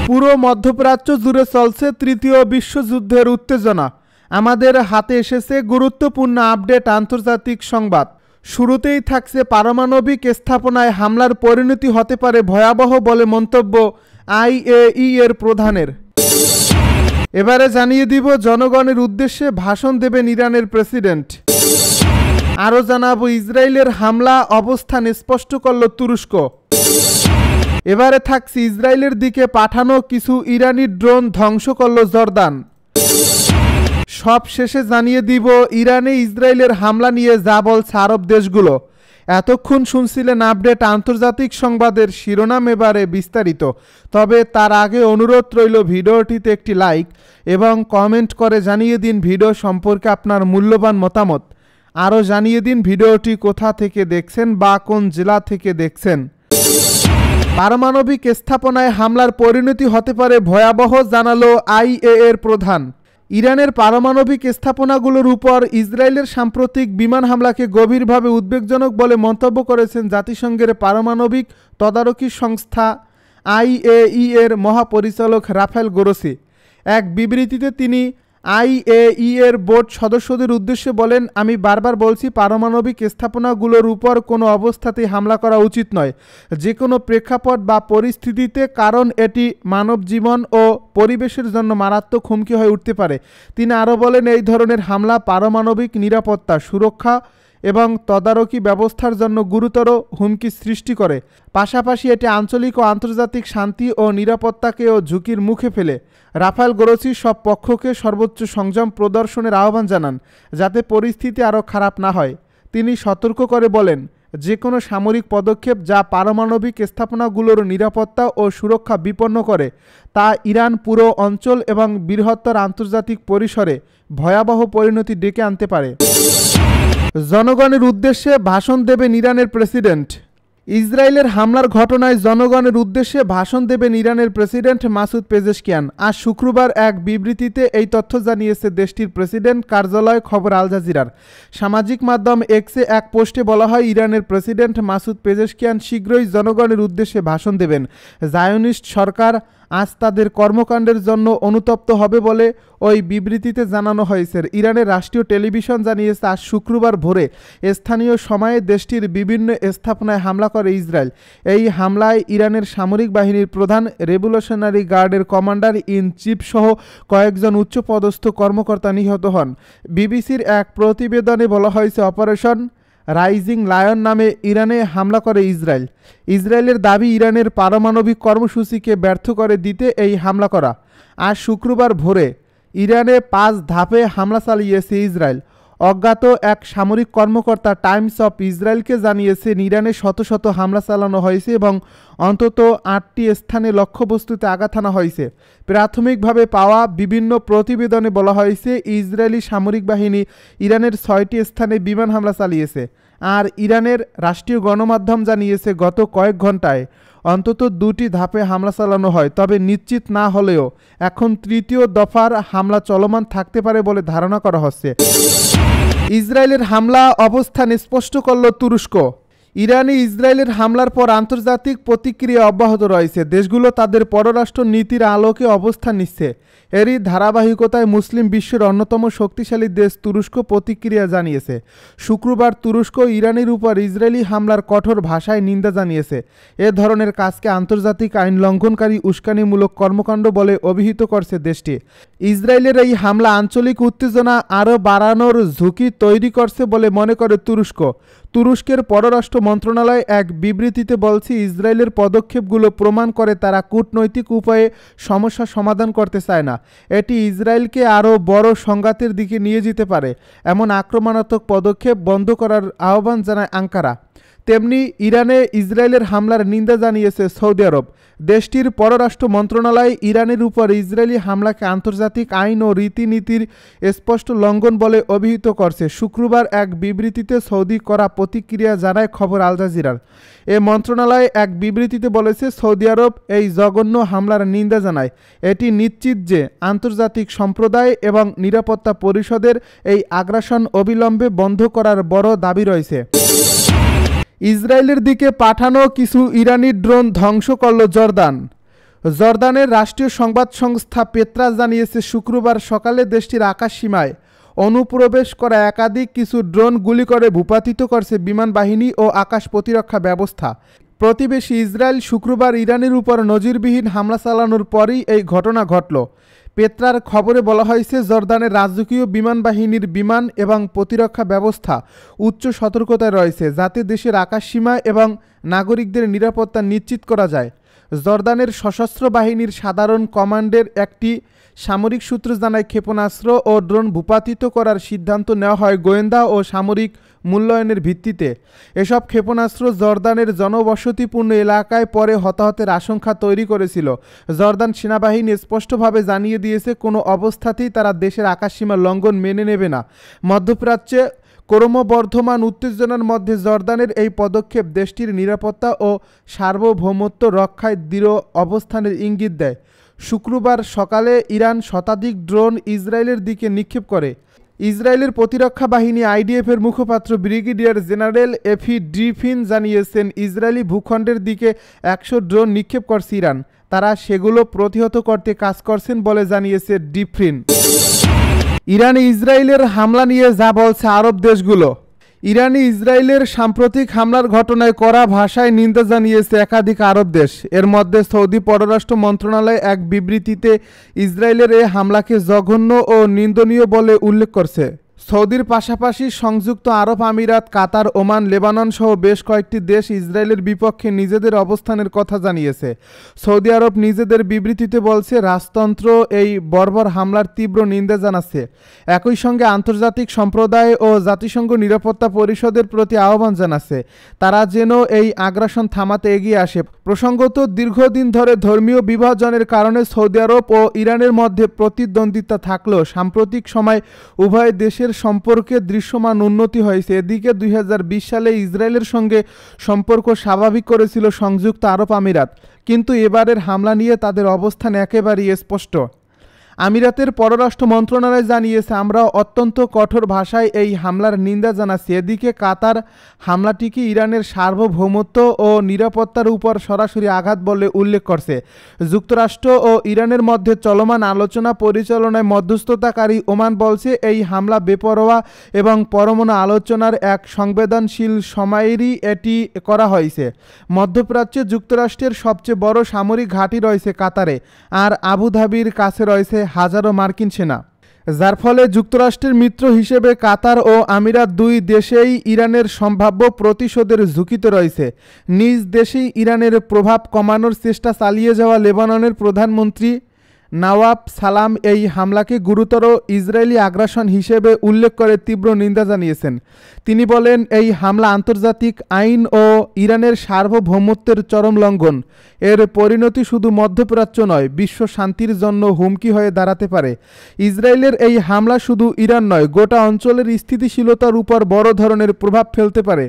পুরো মধ্যপ্রাচ্য জুড়ে চলছে তৃতীয় বিশ্বযুদ্ধের উত্তেজনা। আমাদের হাতে এসেছে গুরুত্বপূর্ণ আপডেট আন্তর্জাতিক সংবাদ। শুরুতেই থাকছে পারমাণবিক স্থাপনায় হামলার পরিণতি হতে পারে ভয়াবহ বলে মন্তব্য IAEA এর প্রধানের। এবারে জানিয়ে দিব জনগণের উদ্দেশ্যে ভাষণ দেবেন ইরানের প্রেসিডেন্ট। আরও জানাবো ইসরায়েলের হামলা অবস্থান স্পষ্ট করল তুরস্ক। এবারে থাকছে ইসরায়েলের দিকে পাঠানো কিছু ইরানি ড্রোন ধ্বংস করল জর্দান। সব শেষে জানিয়ে দিব ইরানে ইসরায়েলের হামলা নিয়ে যা বলছে আরব দেশগুলো। এতক্ষণ শুনছিলেন আপডেট আন্তর্জাতিক সংবাদের শিরোনাম, এবারে বিস্তারিত। তবে তার আগে অনুরোধ রইল ভিডিওটিতে একটি লাইক এবং কমেন্ট করে জানিয়ে দিন ভিডিও সম্পর্কে আপনার মূল্যবান মতামত। আরও জানিয়ে দিন ভিডিওটি কোথা থেকে দেখছেন বা কোন জেলা থেকে দেখছেন। পারমাণবিক স্থাপনায় হামলার পরিণতি হতে পারে ভয়াবহ, জানালো IAEA এর প্রধান। ইরানের পারমাণবিক স্থাপনাগুলোর উপর ইসরায়েলের সাম্প্রতিক বিমান হামলাকে গভীরভাবে উদ্বেগজনক বলে মন্তব্য করেছেন জাতিসংঘের পারমাণবিক তদারকি সংস্থা IAEA এর মহাপরিচালক রাফায়েল গ্রোসি। এক বিবৃতিতে তিনি IAEA এর বোর্ড সদস্যদের উদ্দেশ্যে বলেন, আমি বারবার বলছি পারমাণবিক স্থাপনাগুলোর উপর কোনো অবস্থাতেই হামলা করা উচিত নয়, যে কোনো প্রেক্ষাপট বা পরিস্থিতিতে, কারণ এটি মানব জীবন ও পরিবেশের জন্য মারাত্মক হুমকি হয়ে উঠতে পারে। তিনি আরও বলেন, এই ধরনের হামলা পারমাণবিক নিরাপত্তা, সুরক্ষা এবং তদারকি ব্যবস্থার জন্য গুরুতর হুমকি সৃষ্টি করে। পাশাপাশি এটি আঞ্চলিক ও আন্তর্জাতিক শান্তি ও নিরাপত্তাকেও ঝুঁকির মুখে ফেলে। রাফায়েল গ্রোসি সব পক্ষকে সর্বোচ্চ সংযম প্রদর্শনের আহ্বান জানান, যাতে পরিস্থিতি আরও খারাপ না হয়। তিনি সতর্ক করে বলেন, যে কোনো সামরিক পদক্ষেপ যা পারমাণবিক স্থাপনাগুলোর নিরাপত্তা ও সুরক্ষা বিপন্ন করে, তা ইরান পুরো অঞ্চল এবং বৃহত্তর আন্তর্জাতিক পরিসরে ভয়াবহ পরিণতি ডেকে আনতে পারে। জনগণের উদ্দেশ্যে ভাষণ দেবেন ইরানের প্রেসিডেন্ট। ইসরায়েলের হামলার ঘটনায় জনগণের উদ্দেশ্যে ভাষণ দেবেন ইরানের প্রেসিডেন্ট মাসুদ পেজেশকিয়ান। আজ শুক্রবার এক বিবৃতিতে এই তথ্য জানিয়েছে দেশটির প্রেসিডেন্ট কার্যালয় খবর আল জাজিরার। সামাজিক মাধ্যম এক্সে এক পোস্টে বলা হয়, ইরানের প্রেসিডেন্ট মাসুদ পেজেশকিয়ান শীঘ্রই জনগণের উদ্দেশ্যে ভাষণ দেবেন। জায়োনিস্ট সরকার আজ তাদের কর্মকাণ্ডের জন্য অনুতপ্ত হবে বলে ওই বিবৃতিতে জানানো হয়েছে। ইরানের রাষ্ট্রীয় টেলিভিশন জানিয়েছে, আজ শুক্রবার ভোরে স্থানীয় সময়ে দেশটির বিভিন্ন স্থাপনায় হামলা করে ইসরায়েল। এই হামলায় ইরানের সামরিক বাহিনীর প্রধান, রেভলিউশনারি গার্ডের কমান্ডার ইন চিফ সহ কয়েকজন উচ্চপদস্থ কর্মকর্তা নিহত হন। বিবিসির এক প্রতিবেদনে বলা হয়েছে, অপারেশন রাইজিং লায়ন নামে ইরানে হামলা করে ইসরায়েল। ইসরায়েলের দাবি, ইরানের পারমাণবিক কর্মসূচিকে ব্যর্থ করে দিতে এই হামলা করা। আজ শুক্রবার ভোরে ইরানে 5 ধাপে হামলা চালিয়েছে ইসরায়েল। অজ্ঞাত এক সামরিক কর্মকর্তা টাইমস অফ ইসরায়েলকে জানিয়েছেন, ইরানে শত শত হামলা চালানো হয়েছে এবং অন্তত 8টি স্থানে লক্ষ্যবস্তুতে আঘাত হানা হয়েছে। প্রাথমিকভাবে পাওয়া বিভিন্ন প্রতিবেদনে বলা হয়েছে, ইসরায়েলি সামরিক বাহিনী ইরানের 6টি স্থানে বিমান হামলা চালিয়েছে। আর ইরানের রাষ্ট্রীয় গণমাধ্যম জানিয়েছে, গত কয়েক ঘন্টায় অন্তত 2টি ধাপে হামলা চালানো হয়। তবে নিশ্চিত না হলেও এখন তৃতীয় দফার হামলা চলমান থাকতে পারে বলে ধারণা করা হচ্ছে। ইসরায়েলের হামলা অবস্থান স্পষ্ট করল তুরস্ক। ইরানে ইসরায়েলের হামলার পর আন্তর্জাতিক প্রতিক্রিয়া অব্যাহত রয়েছে। দেশগুলো তাদের পররাষ্ট্র নীতির আলোকে অবস্থান নিচ্ছে। এরই ধারাবাহিকতায় মুসলিম বিশ্বের অন্যতম শক্তিশালী দেশ তুরস্ক প্রতিক্রিয়া জানিয়েছে। শুক্রবার তুরস্ক ইরানের উপর ইসরায়েলি হামলার কঠোর ভাষায় নিন্দা জানিয়েছে। এ ধরনের কাজকে আন্তর্জাতিক আইন লঙ্ঘনকারী উস্কানিমূলক কর্মকাণ্ড বলে অভিহিত করছে দেশটি। ইসরায়েলের এই হামলা আঞ্চলিক উত্তেজনা আরও বাড়ানোর ঝুঁকি তৈরি করছে বলে মনে করে তুরস্ক। তুরস্কের পররাষ্ট্র মন্ত্রণালয় এক বিবৃতিতে বলছে, ইসরায়েলের পদক্ষেপগুলো প্রমাণ করে তারা কূটনৈতিক উপায়ে সমস্যা সমাধান করতে চায় না। এটি ইসরায়েলকে আরও বড় সংঘাতের দিকে নিয়ে যেতে পারে। এমন আক্রমণাত্মক পদক্ষেপ বন্ধ করার আহ্বান জানায় আঙ্কারা। তেমনি ইরানে ইসরায়েলের হামলার নিন্দা জানিয়েছে সৌদি আরব। দেশটির পররাষ্ট্র মন্ত্রণালয় ইরানের উপর ইসরায়েলি হামলাকে আন্তর্জাতিক আইন ও রীতিনীতির স্পষ্ট লঙ্ঘন বলে অভিহিত করছে। শুক্রবার এক বিবৃতিতে সৌদি করা প্রতিক্রিয়া জানায় খবর আল জাজিরার। এ মন্ত্রণালয় এক বিবৃতিতে বলেছে, সৌদি আরব এই জঘন্য হামলার নিন্দা জানায়। এটি নিশ্চিত যে আন্তর্জাতিক সম্প্রদায় এবং নিরাপত্তা পরিষদের এই আগ্রাসন অবিলম্বে বন্ধ করার বড় দাবি রয়েছে। ইসরায়েলের দিকে পাঠানো কিছু ইরানি ড্রোন ধ্বংস করল জর্দান। জর্দানের রাষ্ট্রীয় সংবাদ সংস্থা পেত্রাস জানিয়েছে শুক্রবার সকালে দেশটির আকাশসীমায় অনুপ্রবেশ করা একাধিক কিছু ড্রোন গুলি করে ভূপাতিত করছে বিমান বাহিনী ও আকাশ প্রতিরক্ষা ব্যবস্থা। প্রতিবেশী ইসরায়েল শুক্রবার ইরানের উপর নজিরবিহীন হামলা চালানোর পরই এই ঘটনা ঘটল। পেত্রার খবরে বলা হয়েছে, জর্দানের রাজকীয় বিমান বাহিনীর বিমান এবং প্রতিরক্ষা ব্যবস্থা উচ্চ সতর্কতায় রয়েছে, যাতে দেশের আকাশসীমা এবং নাগরিকদের নিরাপত্তা নিশ্চিত করা যায়। জর্দানের সশস্ত্র বাহিনীর সাধারণ কমান্ডের একটি সামরিক সূত্র জানায়, ক্ষেপণাস্ত্র ও ড্রোন ভূপাতিত করার সিদ্ধান্ত নেওয়া হয় গোয়েন্দা ও সামরিক মূল্যায়নের ভিত্তিতে। এসব ক্ষেপণাস্ত্র জর্দানের জনবসতিপূর্ণ এলাকায় পরে হতাহতের আশঙ্কা তৈরি করেছিল। জর্দান সেনাবাহিনী স্পষ্টভাবে জানিয়ে দিয়েছে, কোনো অবস্থাতেই তারা দেশের আকাশসীমা লঙ্ঘন মেনে নেবে না। মধ্যপ্রাচ্যে ক্রমবর্ধমান উত্তেজনার মধ্যে জর্দানের এই পদক্ষেপ দেশটির নিরাপত্তা ও সার্বভৌমত্ব রক্ষায় দৃঢ় অবস্থানের ইঙ্গিত দেয়। শুক্রবার সকালে ইরান শতাধিক ড্রোন ইসরায়েলের দিকে নিক্ষেপ করে। ইসরায়েলের প্রতিরক্ষা বাহিনী আইডিএফের মুখপাত্র ব্রিগেডিয়ার জেনারেল এফি ড্রিফিন জানিয়েছেন, ইসরায়েলি ভূখণ্ডের দিকে 100 ড্রোন নিক্ষেপ করছে ইরান। তারা সেগুলো প্রতিহত করতে কাজ করছেন বলে জানিয়েছে ডিফ্রিন। ইরানে ইসরায়েলের হামলা নিয়ে যা বলছে আরব দেশগুলো। ইরানে ইসরায়েলের সাম্প্রতিক হামলার ঘটনায় কড়া ভাষায় নিন্দা জানিয়েছে একাধিক আরব দেশ। এর মধ্যে সৌদি পররাষ্ট্র মন্ত্রণালয় এক বিবৃতিতে ইসরায়েলের এই হামলাকে জঘন্য ও নিন্দনীয় বলে উল্লেখ করছে। সৌদির পাশাপাশি সংযুক্ত আরব আমিরাত, কাতার, ওমান, লেবানন সহ বেশ কয়েকটি দেশ ইসরায়েলের বিপক্ষে নিজেদের অবস্থানের কথা জানিয়েছে। সৌদি আরব নিজেদের বিবৃতিতে বলছে, রাজতন্ত্র এই বর্বর হামলার তীব্র নিন্দা জানাচ্ছে। একই সঙ্গে আন্তর্জাতিক সম্প্রদায় ও জাতিসংঘ নিরাপত্তা পরিষদের প্রতি আহ্বান জানাচ্ছে, তারা যেন এই আগ্রাসন থামাতে এগিয়ে আসে। প্রসঙ্গত, দীর্ঘদিন ধরে ধর্মীয় বিভাজনের কারণে সৌদি আরব ও ইরানের মধ্যে প্রতিদ্বন্দ্বিতা থাকলেও সাম্প্রতিক সময় উভয় দেশের সম্পর্কে দৃশ্যমান উন্নতি হয়েছে। এদিকে 2020 সালে ইসরায়েলের সঙ্গে সম্পর্ক স্বাভাবিক করেছিল সংযুক্ত আরব আমিরাত, কিন্তু এবারের হামলা নিয়ে তাদের অবস্থান একেবারেই স্পষ্ট। আমিরাতের পররাষ্ট্র মন্ত্রণালয় জানিয়েছে, আমরা অত্যন্ত কঠোর ভাষায় এই হামলার নিন্দা জানাচ্ছি। এদিকে কাতার হামলাটিকে ইরানের সার্বভৌমত্ব ও নিরাপত্তার উপর সরাসরি আঘাত বলে উল্লেখ করছে। যুক্তরাষ্ট্র ও ইরানের মধ্যে চলমান আলোচনা পরিচালনায় মধ্যস্থতাকারী ওমান বলছে, এই হামলা বেপরোয়া এবং পরমাণু আলোচনার এক সংবেদনশীল সময়েরই এটি করা হয়েছে। মধ্যপ্রাচ্যে যুক্তরাষ্ট্রের সবচেয়ে বড় সামরিক ঘাঁটি রয়েছে কাতারে, আর আবুধাবির কাছে রয়েছে হাজারো মার্কিন সেনা, যার ফলে যুক্তরাষ্ট্রের মিত্র হিসেবে কাতার ও আমিরাত দুই দেশেই ইরানের সম্ভাব্য প্রতিশোধের ঝুঁকিতে রয়েছে। নিজ দেশেই ইরানের প্রভাব কমানোর চেষ্টা চালিয়ে যাওয়া লেবাননের প্রধানমন্ত্রী নওয়াব সালাম এই হামলাকে গুরুতর ইসরায়েলি আগ্রাসন হিসেবে উল্লেখ করে তীব্র নিন্দা জানিয়েছেন। তিনি বলেন, এই হামলা আন্তর্জাতিক আইন ও ইরানের সার্বভৌমত্বের চরম লঙ্ঘন। এর পরিণতি শুধু মধ্যপ্রাচ্য নয়, বিশ্ব শান্তির জন্য হুমকি হয়ে দাঁড়াতে পারে। ইসরায়েলের এই হামলা শুধু ইরান নয়, গোটা অঞ্চলের স্থিতিশীলতার উপর বড় ধরনের প্রভাব ফেলতে পারে।